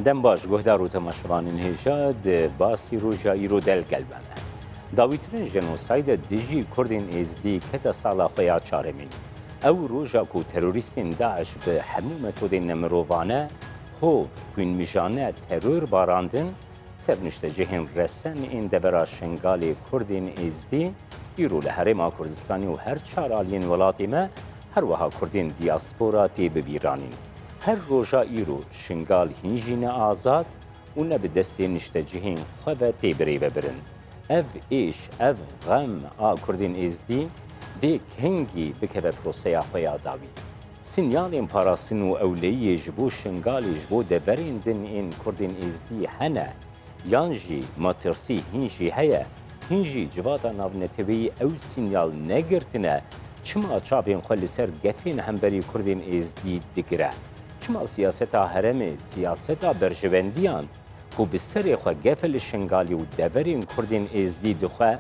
دم باش گهدار و تماشوانین هێژا باسی ڕۆژا ئیرۆ دەلگەلبانە. داویترین ژنۆسایدە دژی کوردین ئێزدی کەتە ساڵا خۆیا چارەمین. ئەو ڕۆژا و تەرۆریستین داعش بە هەموو مەتۆدین نەمرۆڤانە هۆڤ کوینمیژانە تەرۆر باراندن سەرنیشتە جێهێن ڕەسەن ئین دەبەرا شنگالی کوردین ئێزدی ئیرۆ لە هەرێما کوردستانی و هەر چار ئالین وڵاتی مە هەروەها کوردین دیاسپۆرا تێ ببیرانین. هەر ڕۆژا ئیرۆ شنگال هینژینە ئازاد و نە bi destê niştecihên xwe ve têbirê vebirin. Ev êş, ev xem a Kurdên êzdî dê kengî bikeve proseya xwe ya dawî. Sinyalên parastin û ewleyiyê ji bo şingalê ji bo deverên din ên Kurdên êzdî hene yan jî matirsî hîn jî heye, hîn jî civata navnetewî ew sinyal negirtine çima çavên xwe li ser gefên hemberî Kurdên êzdî digire. Çima siyaseta heremê, siyaseta berjivendiyan ku bi serê xwe gefe li şingalî û deverên Kurdên êzdî dixwe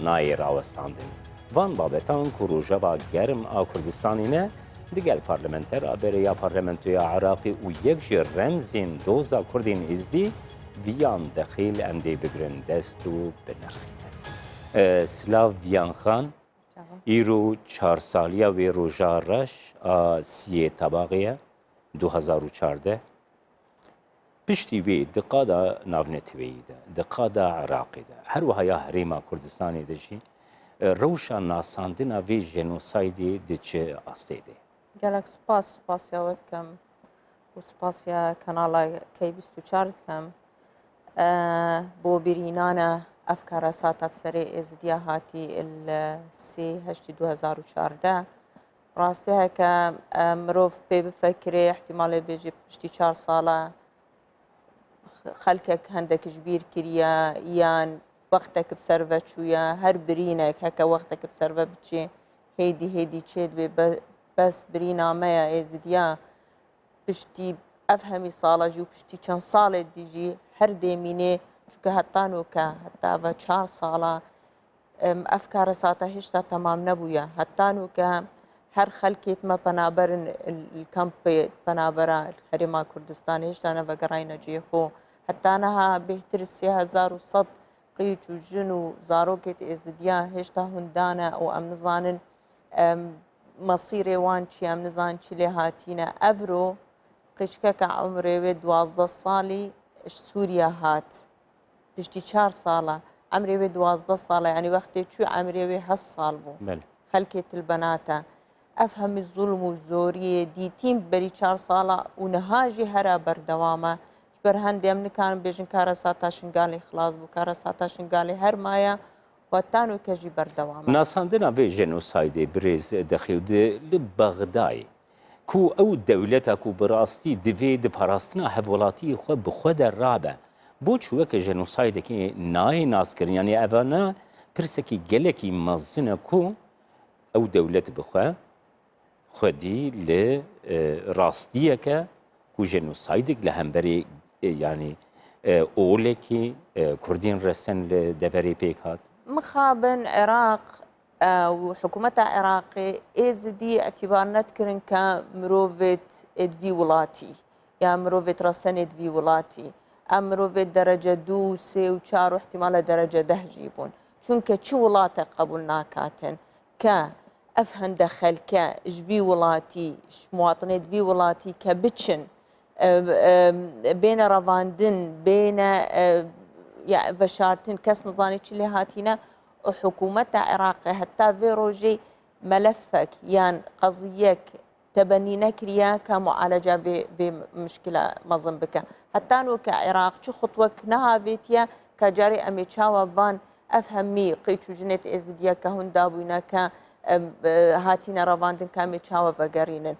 nayê rawestandin. Van babetan ku rojeva germ a Kurdistanê ne digel parlamentera bereya parlamentoya Iraqê û yek ji remzên doza Kurdên êzdî viyan dexîl em dê bigirin dest û binirxîne. Silav Viyan Xan îro çarsaliya wê roja reş a siyê tebaxê ye 2014 piştî wê di qada navneteweyî de, di qada Iraqê de, her wiha ya herêma Kurdistanê de jî rewşa nasandina vê jenosaydê di çi astê de. Gelek spasiya we dikim û spasiya kanala K24 dikim bo birînana efkara sata bi serê êzidiya hatî il 3/8/2014 rastî heke mirov pê bifekirê ihtimalê bêje piştî 4 sala xelkek hendek ji bîr kiriye yan wextek bi ser ve çûye her birînek heke wextek bi ser ve biçê hêdî çê dibê bes birîna me ya êzidiya piştî ev hemî sala jî û piştî çend salê dî jî her dêmînê çûnke heta nûke heta ve 4 sala ev kara sata hêşta temam nebûye heta nûke her xelkê me penaberin kampê penabera herêma Kurdistanê hêşta nevegerayne cêxo heta niha bêhtir 3100 qîç û jin û zarokê êzidiya hêşta hundane û em nizanin masîrê wan çi em nizanin çi lê hatîne ev ro qîçkeka emirê wê 12 salî ji Sûriya hat piştî 4 sala emirê wê 12 sala yanî wextê çû emirê wê 8 sal bû xelkê tilbenate ev hemî zulm û zoriyê dîtîn berî 4 sala û niha jî here berdewame ji ber hendê em nikarin bêjin kara sata şingalê xilas bû kara sata şingalê her maye وەتانوکە ژی بەردەوامە. ناساندنا vê jenosaydê birêz dexîldi li Bexdayê ku ew dewleta ku bi rastî divê di parastina hevwelatiyê xwe bi xwe de rabe bo çi weke jenosaydekê nayê naskirin yanî evane pirsekî gelekî mezin e ku ew dewlet bi xwe xwedî li rastiyeke ku jenosaydek li hemberê yanî olekî Kurdên resen li deverê pêk hat. مخابن عراق وحكومة عراقي ازدي اعتبار نذكرن كمروفيت ادفي ولاتي يا مروفيت رسن ادفي ولاتي ام مروفيت درجة 2 3 و 4 واحتمال درجة 10 جيبون چونك چو ولاته قبولنا كاتن ك افهن دخل ك جفي ولاتي مواطني ادفي ولاتي كبتشن بين رافاندن بين يا فشارتين كاس نظاني تشلي هاتينا وحكومة عراق حتى في روجي ملفك يان قضيك تبني نكريا كمعالجة في مشكلة مظن بك حتى نو كعراق شو خطوك نها فيتيا كجاري أميتشاوا فان أفهمي قيتشو جنت إزديا كهون دابونا ك هاتينا رافاندن كاميتشاوا فقرينن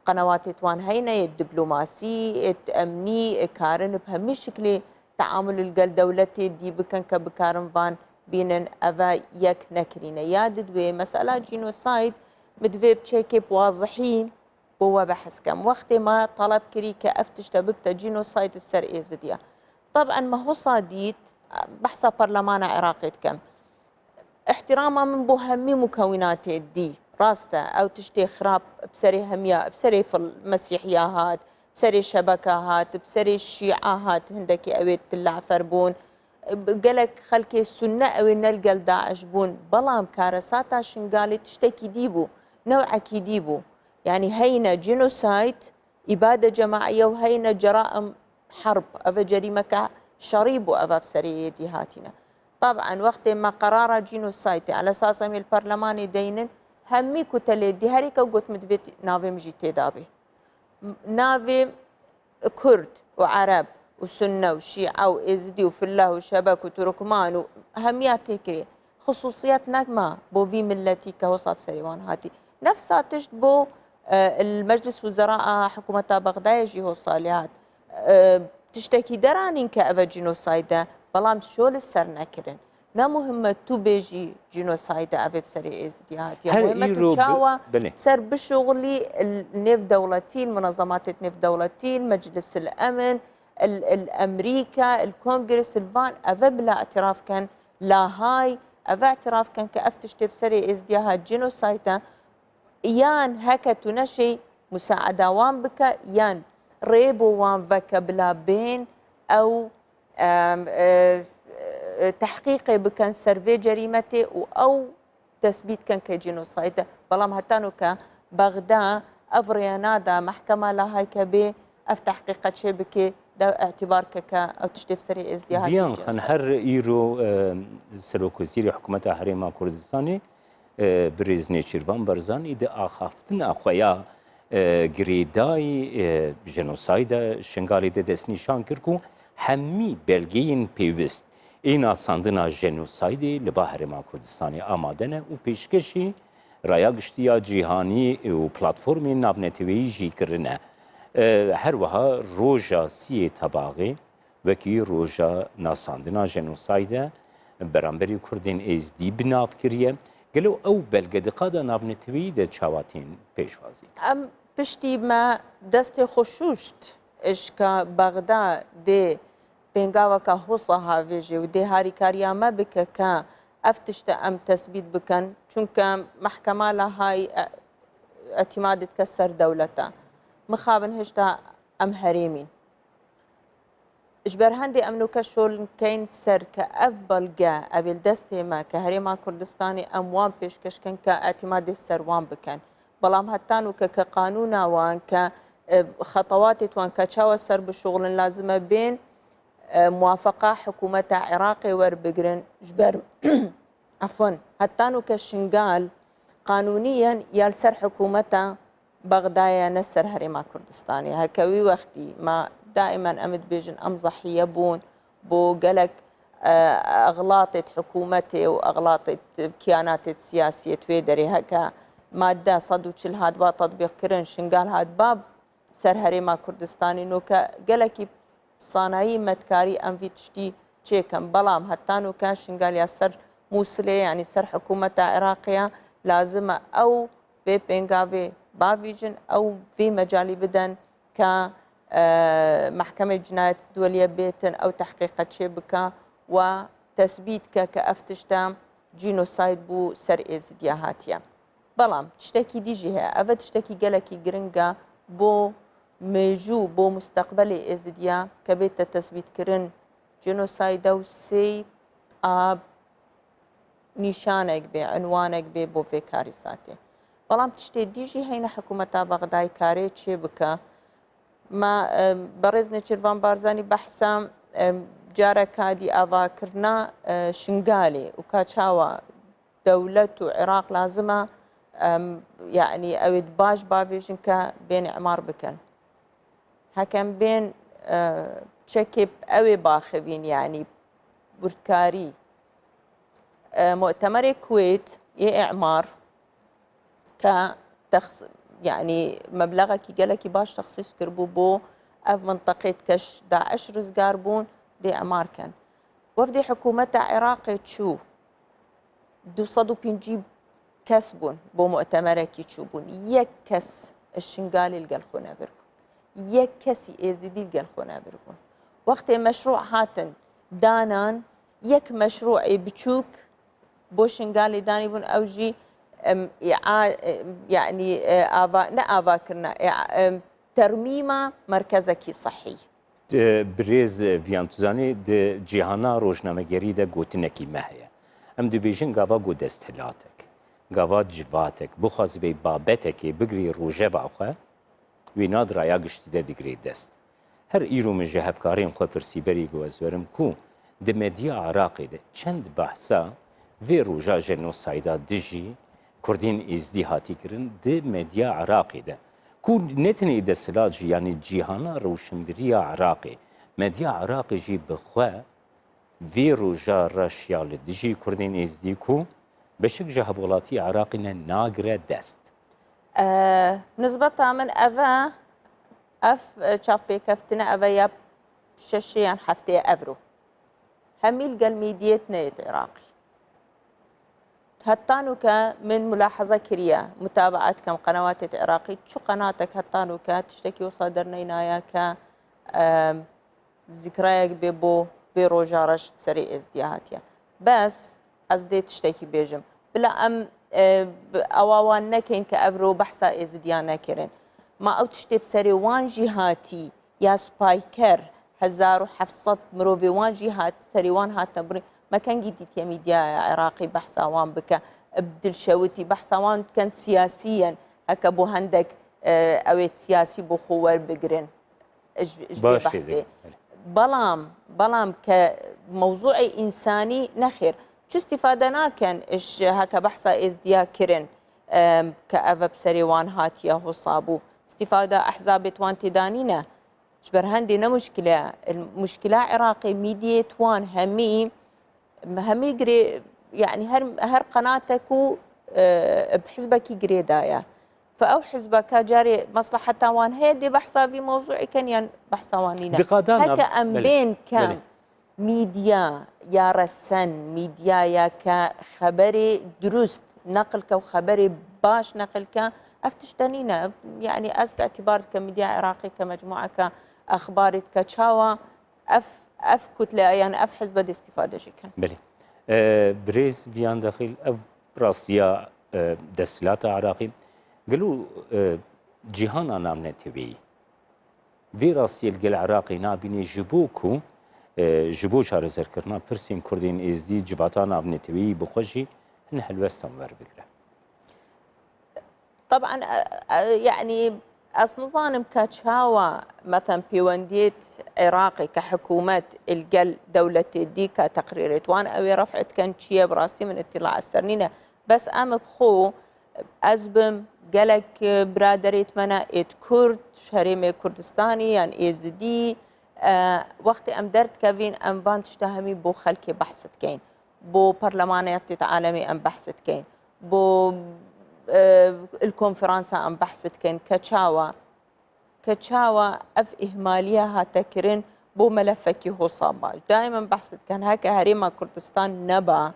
قنوات توان هينا الدبلوماسي الأمني كارن بهمي شكلي تعامل القل دولتي دي بكن كبكارن فان بينن أفا يك نكرين يادد ومسألة جينوسايد مدفي بشيكي بواضحين بوا بحث كم وقت ما طلب كري كأفتش تببت جينوسايد السر إيزديا طبعا ما هو صاديت بحث برلمان عراقي كم احتراما من بهمي مكونات دي راسته أو تشتي خراب بسري همياء بسري في المسيحيات بسري شبكة هات بسري الشيعة هات هندكي أويت العفر بون قالك خلكي السنة أو نلقى داعش بون بلام كارساتا شنقالي تشتكي ديبو نوعك ديبو يعني هينا جينوسايد إبادة جماعية وهينا جرائم حرب أفا جريمة شريبو أفا بسري هاتنا طبعا وقت ما قرار جينوسايد على أساس البرلمان دينن همي كتلي دي هريكا وقت مدفيت نافي مجي دابي نافي كرد وعرب وسنة وشيعة وإزدي وفله وشبك وتركمان وهميات تكري خصوصيات نجمة بو في ملتي كوصاب سريوان هاتي نفسها تجد بو المجلس وزراء حكومة بغداد جيهو صالحات تشتكي درانين كأفا جينوسايدا بلام شول السر نكرن نا مهمة تو بيجي جينوسايدا أفا بسري إزدي هاتي مهمة تشاوى سر بشغلي النيف دولتي المنظمات النيف دولتي مجلس الأمن الأمريكا الكونغرس الفان أفا بلا اعتراف كان لا هاي أفا اعتراف كان كأفتشتي بسري إزديها جينوسايدا يان هكا تنشي مساعدة وان بك يان ريبو وان فكا بلا بين أو تحقيقي بكان سيرفي جريمتي أو تثبيت كان كجينوسايدا بلام هتانو كبغداد أفريانادا محكمة لا هاي كبي أفتحقيقة شي بكي ده اعتبار كا أو تشتي بسري ازدياد ديان خان هر إيرو سروك وزير حكومة حريمة كردستاني بريزني شيروان برزان إذا آخافتن أخويا گریدای جنوساید شنگالی دست نشان کرد همی بلگین پیوست این آساندنا جنوسایدی لبا هرما کردستانی آمادنه و پیشکشی رایا گشتیا جیهانی و پلاتفورمی نابنتوی جی کرنه هر وها روژا سی تباغی وکی روژا ناساندنا جنوسایده برانبری کردین از دی بناف کریه قالوا أو بلقدقادة نابنتوي ده شواتين بيشوازي أم بشتي ما دستي خشوشت إشكا بغداد دي بينغاوا كهوصها فيجي ودي هاري كاريا ما بك كا أفتشت أم تثبيت بكن چونك محكمة لهاي اعتماد تكسر دولتا مخابن هشتا أم هريمين إجبار هندي أمنو كشول كين سر كأفضل جا أبيل دستي ما كهريما كردستاني أموان بيشكش كان كاعتماد السروان بكن بلام هتانو كقانونا وان كخطوات وان كتشاوى السر بالشغل لازمة بين موافقة حكومة عراقي وربقرن إجبار عفوا هتانو كشنقال قانونيا يالسر حكومة بغدايا نسر هريما كردستاني هكوي وقتي ما دائما أمد بيجن أمزح يبون بو قالك أغلاطت حكومتي وأغلاطت كيانات السياسية تويدري هكا مادة صدو تشل هاد با تطبيق كرن شنقال هاد باب سر هريما كردستاني نوكا قالك صانعي متكاري أم في تشتي تشيكم بلام حتى نوكا شنقال يا سر موصلة يعني سر حكومة عراقية لازم أو في بينغافي بافيجن أو في مجالي بدن ك محكمة جناية دولية بيتن أو تحقيق شبكة وتثبيت كأفتشتام جينوسايد بو سر إزديا هاتيا بلام تشتكي دي جهة أفا تشتكي قلقي قرنقا بو ميجو بو مستقبلي إزديا كبيت تثبيت كرن جينوسايد أو سي آب نشانك بي عنوانك بي بو في كارثاتي بلام تشتكي دي جهة هنا حكومة بغداد كاري شبكة ما برزني شيروان بارزاني بحثا جارة كادي أفاكرنا شنقالي وكاتشاوا دولة وعراق لازمة يعني أود باش بافيجن بين عمار بكن هكذا بين تشكب أوي باخذين يعني بركاري مؤتمر الكويت إعمار كتخص يعني مبلغك قالك باش تخصيص كربو بو اف منطقة كش داعش رزقار بون دي عمار كان وفدي حكومة عراقي تشو دو صدو بينجيب كسبون بو مؤتمرك يتشوبون يكس الشنقالي القلخونا بربون يكسي ايزيدي القلخونا بربون وقت مشروع هاتن دانان يك مشروع بتشوك بو شنقالي داني بون اوجي يعني نا أفاكرنا ترميمة مركزك صحي. برێز ڤیانتوزانێ جیهانا ڕۆژنامەگەریدا گوتنێکی مەهەیە ئەم دەبێژن گاوا گو دەستهلاتێک گاوا جڤاتێک بخواز بێ بابەتێکی بگری ڕۆژە باخە وێ نادرایە گشتیدە دەگرێت دەست هەر ئیر و مژە هەفکارین خۆ پرسیبەری گوەزوەرم کو د مەدیا عراقیدا چەند بەحسا vê roja jenosayda dijî Kurdên êzdî hatîkirin di medya Iraqê de ku netinê desthilat jî yanî cîhana rewşenbiriya Iraqê medya Iraqê jî bi xwe vê roja reşya li dijî Kurdên êzdî ku beşik ji hevwelatî Iraqê ne nagire dest. نسبتا من أفا شاف بيكفتنا أفا يا ششيان حفتي أفرو هميل قال ميديت نيت عراقي هتانوكا من ملاحظة كريا متابعة كم قنوات عراقي شو قناتك هتانوكا تشتكي وصادرنا ينايا ك ذكرياك بيبو بيروجا رش بسري ازدياهاتيا بس أزدي تشتكي بيجم بلا أم أواوان نكين كأفرو بحثا ازديانا كرن ما أو تشتي بسري وان جهاتي يا سبايكر 1700 مروفي وان جهات سري وان هات نبري ما كان جديد يا ميديا عراقي بحثا وان بك ابدل شوتي بحثا وان كان سياسيا هكا بو هندك اويت سياسي بو خوار بقرن بحثي بلام كموضوع انساني نخير شو استفادنا كان ايش هكا بحثا ازديا كرن كأفا بسري وان هات ياهو صابو استفادة احزاب توان تدانينا شبر هندي مشكلة المشكلة عراقي ميديا توان همي قري يعني هر قناتكو بحزبك يقري دايا فأو حزبك جاري مصلحة تاوان هيدي بحثا في موضوع كان ين بحثا وانينا هكا أم بين كام ميديا يا رسن ميديا يا كخبري درست نقلك وخبري باش نقلك افتشتنينا يعني اعتبار كميديا عراقي كمجموعة كأخبار كتشاوا اف كتلة يعني اف حزب دي استفادة شكل بلي بريز بيان داخل اف راسيا دستلات عراقي قالوا جيهان نام نتبي في راسيا الجل عراقي نابيني جبوكو جبو شار زركرنا برسين كردين ازدي جباتان نام نتبي بخوجي هن حلوستان ور بكره طبعا يعني أصنظان كاتشاوا مثلا بيونديت عراقي كحكومة الجل دولة ديكا تقريرت وان أوي رفعت كان شيء براسي من اطلاع السرنينة بس أم بخو أزبم قالك برادريت منا إت كرد شهريمي كردستاني يعني إزدي وقت أم درت كافين أم فان تشتهمي بو خلكي بحثت كين بو برلمانات عالمي أم بحثت كين بو الكونفرنسا أم بحثت كان كتشاوا أف إهمالية هاتكرن بو ملفكي هو صاباج دائما بحثت كان هكا هريما كردستان نبا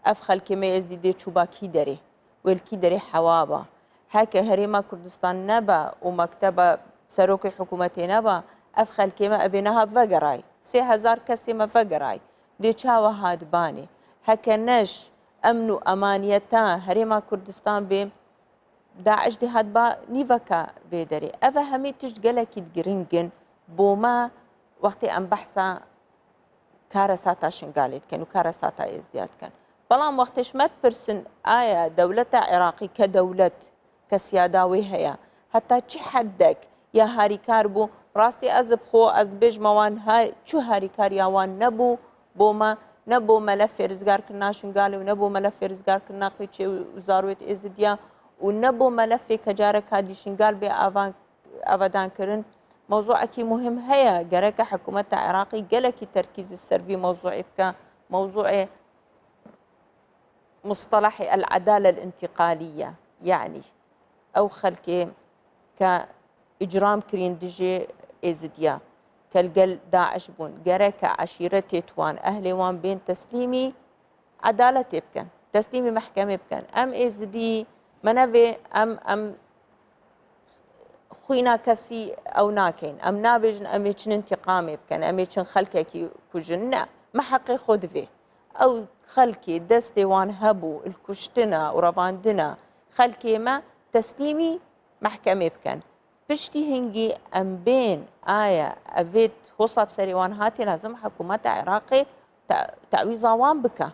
أف خلكي ما يزدي دي تشوبا كيدري والكيدري حوابا هكا هريما كردستان نبا ومكتبة سروكي حكومتي نبا أف خلكي ما أبيناها فقراي 3000 كسي ما فقراي دي تشاوا هادباني هكا نش أمن وأمانيتا هريما كردستان بي داعش دي هاد با نيفاكا بيدري أفا همي تشجلك يتقرنجن بوما وقتي أم بحثا كارساتا شنقاليت كانوا كارساتا ازدياد كان بلام وقتش ما تبرسن آية دولة عراقي كدولة كسياداوي هيا حتى چي حدك يا هاري كاربو راستي أزب خو أزبج موان هاي شو هاري كار ياوان نبو بوما نبو ملف رزقار كنا شنقالي ونبو ملف رزقار كنا قيتشي وزارويت ازديا ونبو ملف كجارك هادي شنقال بي أفادان كرن موضوع أكي مهم هيا قرأك حكومة عراقي قلكي تركيز السربي موضوع إبكا موضوع مصطلح العدالة الانتقالية يعني أو خلكي كإجرام كرين دجي ازديا كالقل داعش بون قرأك عشيرتي توان أهلي وان بين تسليمي عدالة يبكن تسليمي محكمة يبكن أم ازدي منافي أم خوينا كسي أو ناكين أم نابجن أم يتشن انتقام يبكن أم يتشن خلكي كجنة ما حقي خود فيه أو خلكي دستي وان هبو الكشتنا ورفاندنا خلكي ما تسليمي محكمة يبكن پشتی هنگی ام بین آیا اوید حساب سریوان هاتی لازم حکومت عراقی تعویض وان بکه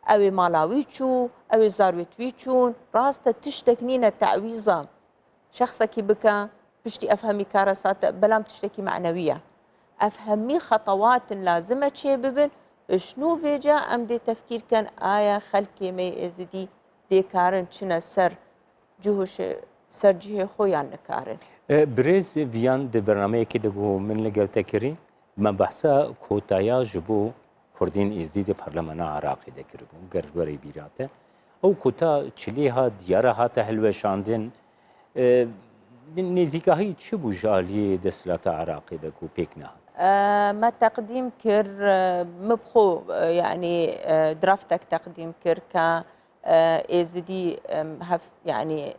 اوی مالاوی چو اوی زارویتوی چون راست تشتكنين تعویضا شخصك بكى بشتي أفهمي كارثات بلام تشتكي معنوية أفهمي خطوات لازمة شي ببن شنو فيجا أم دي تفكير كان آية خلكي مي إزدي دي كارن چنا سر جهوش سر جهه خويان نكارن برز ویان د برنامه کې دغه من لګل تکری ما بحثا کوتایا جبو کردین ازدی د پارلمان عراقی دکربو گربری بیراته او کوتا چلیها دیاره ته حلوه شاندن نزیکاهی چه بو جالی دسلات عراقی دکو پیکنا ما تقديم كر مبخو يعني درافتك تقديم كر ك ازدي هف يعني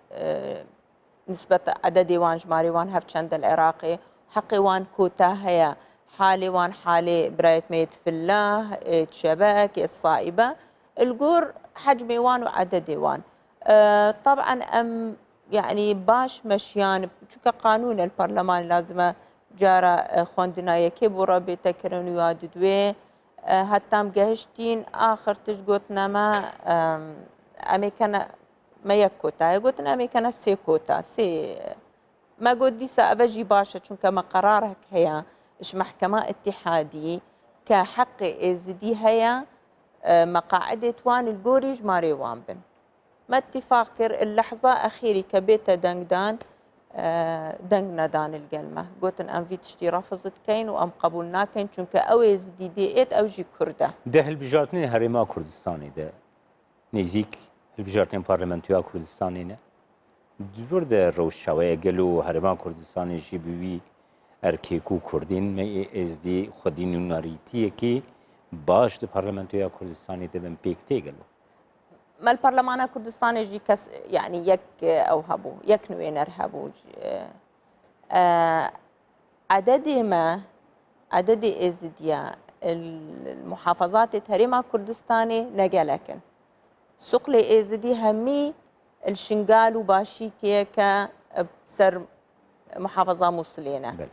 نسبة عدد وان جماري وان هف چند العراقي حقي وان كوتا هيا حالي وان حالي برايت ميت في الله تشبك الصائبة الجور حجمي وان وعددي وان طبعا يعني باش مشيان شو قانون البرلمان لازمه جارة خوندنا يكي بورا بيتكرن يواددوي هتام جهشتين آخر تشقوتنا ما أميكانا ما يكوتا يقولنا أميكانا سي كوتا سي ما قد ديسا أفجي باشا چونك ما قرارك هيا إش محكمة اتحادي كحق إزدي هيا مقاعدة وان الجوريج ماري وانبن ما اتفاق كر اللحظة أخيري كبيتا دنگدان دنگ ندان القلمة قلت أن في تشتي رفضت كين وأم قبولنا كين چونك أويز دي ديئت أو جي كردة ده هالبجارتين هرما كردستاني ده نزيك هالبجارتين بارلمانتويا كردستاني نه دور ده روش شوية قلو هرما كردستاني جي بوي اركيكو كردين مي ازدي خدين ناريتيه كي باش ده بارلمانتويا كردستاني ده من بيكتي قلو ما البرلمان الكردستاني يجي كس يعني يك او هبو يك نوين ارهبو عدد ازديا المحافظات الهرمة كردستاني نقلكن سقلي ازدي همي الشنقال وباشي كيكا بسر محافظة مسلينة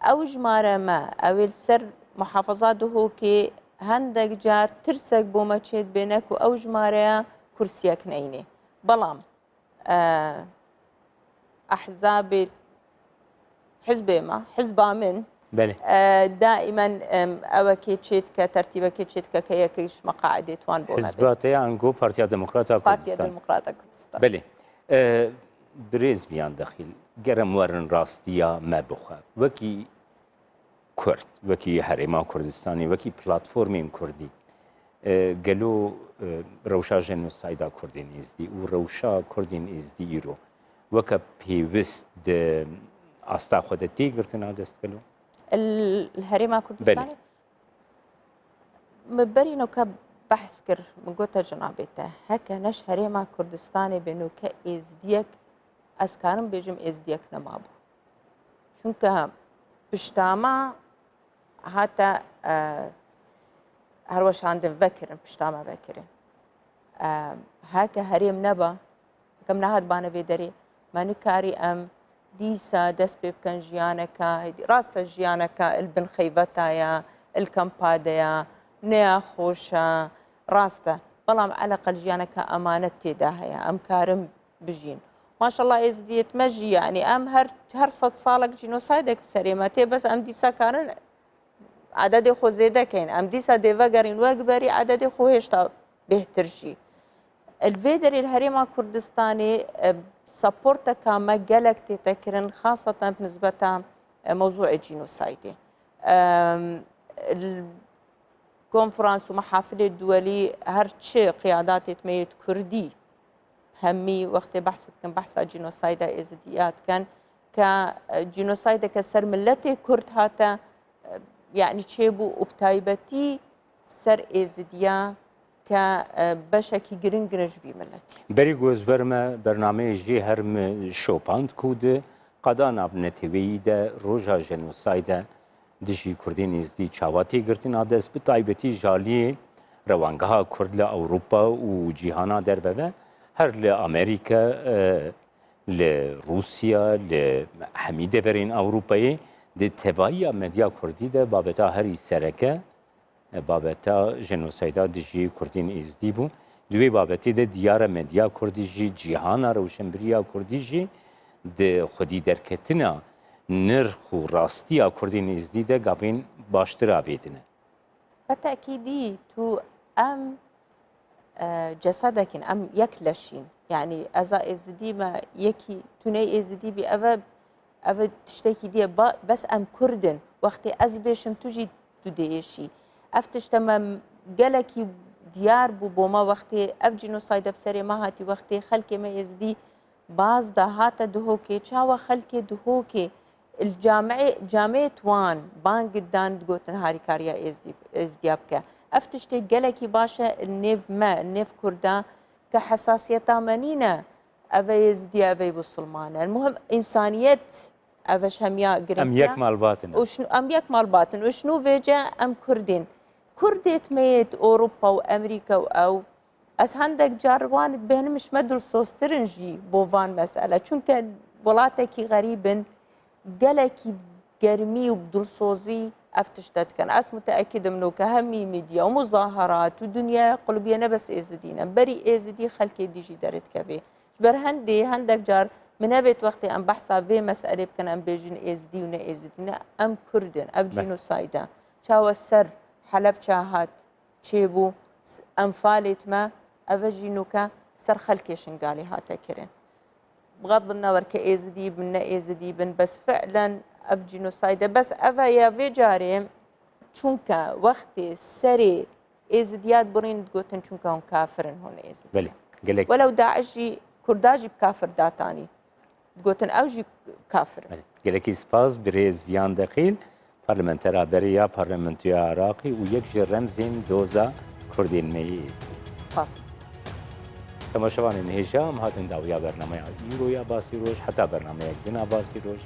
او جمارة ما او السر محافظات هو كي هندك جار ترسك بوما تشيد بينك او جمارة كرسيك نيني بلام أحزاب حزبا من دائما أو كيتشيت كترتيب كيتشيت كيكيش مقاعد توان بونا حزباتي عنقو بارتيا ديمقراطيا كردستان بله بريز فيان داخل جرم ورن راستيا ما بخا وكي كرد وكي هرما كردستاني وكي بلاتفورمين كردي قالوا روشا جنوسايدا كردين ازدي وروشا كردين ازدي ايرو وكا بيوست استا خودتي قرتنا دست قالوا الهريمة كردستاني مبري نو بحث كر من قوتا جنابته هكا نش هريمة كردستاني بنو كازديك اسكارم بيجم ازديك نمابو شونك بشتاما حتى هروش عندن فكرن بشتاما فكرن هاكا هريم نبا كم نهاد بانا بيدري ما نكاري ديسا دس بيبكن جيانكا راست جيانكا البن خيفتايا الكمباديا نيا خوشا راستا بلام على قل جيانكا امانتي داهيا كارم بجين ما شاء الله ازديت مجي يعني هر صد صالك جينوسايدك بسريماتي بس ديسا كارن عدد خو زیاده کن ام دیسا دیو گرین وگبری عدد خو هشتا بهتر جی الفيدر الهريمة كردستاني سبورتا كما جالك تتكرن خاصة بالنسبة موضوع الجينوسايد الكونفرنس ومحافل الدولي هرتشي قيادات تميت كردي همي وقت بحثت كان بحث الجينوسايد ازديات كان كجينوسايد كسر ملتي كرد هاتا يعني تشيبو وبتايبتي سر ازديا كبشكي جرينجرج في ملتي بري جوز برما برنامج جي هرم شوباند كود قدانا بنتويدا روجا جنوسايدا دجي كردين ازدي چاواتي گرتين عدس بتايبتي جالي روانگها كرد لأوروبا وجيهانا دربه هر لأمريكا لروسیا لحمی دورین اوروپایی ده تبایی مدیا کردی ده بابتا هری سرکه بابتا جنوسایدا دجی کردین ازدی بون دوی بابتی ده دیار مدیا کردی جی جیهانا روشنبریا کردی جی ده خودی درکتنا نرخ و راستیا کردین ازدی ده گابین باشتر آویدنه بالتأكيد تو أم جسدك أم يكلشين يعني أذا إزدي ما يكي تني إزدي أفا تشتكي دي بس أم كردن وقت أزبيشم تجي تديشي أفتشتما جلكي ديار بوما وقت أف جنوسايد بسري ما هاتي وقت خلكي ما يزدي باز ده هاتا دهوكي چاوا خلكي دهوكي جامعه وان بانگ دان گوتن هاری کاریا ازدیابکه افتشتی گلکی باشه النيف ما النيف كردا كحساسية منينة أبي ازدي أبي بسلمانة المهم إنسانية أبش هم يا قريبنا ام یک مال باطنه وشنو أم يك مال باطن وشنو فيجا أم كردين كرديت ميت أوروبا وأمريكا أو أس هندك جاروان بهن مش مدل سوسترنجي بوفان مسألة چونك ولاتكي غريبن قالكي قرمي وبدلصوزي افتشتت كان اس متاكد منه كهمي ميديا ومظاهرات ودنيا قلبينا بس ازدينا بري ازدي خلكي ديجي دارت كافي جبر هندي هندك جار من هبت وقتي ام بحثا في مساله كان ام بيجين ازدي ونا ازدينا ام كردن اب جينوسايدا شاو السر حلب شاهات تشيبو انفالت ما افجينوكا سر خلكي شنقالي هاتا كرن بغض النظر كايزدي بن ايزدي بن بس فعلا اف جينوسايد بس افا يا في جاري چونكا وقت سري ايزديات برين تقولن چونكا هم كافرن هون ايزدي بله قالك ولو داعشي كرداجي بكافر داتاني تقولن اوجي كافر بله قالك سپاس بريز فيان دقيل پارلمنترا بريا پارلمنتيا عراقي ويك رمزين دوزا كردين ميز سپاس تماشاوان هشام هاتن داویا برنامه ایرو یا باسی روش حتی برنامه یک دن باسی روش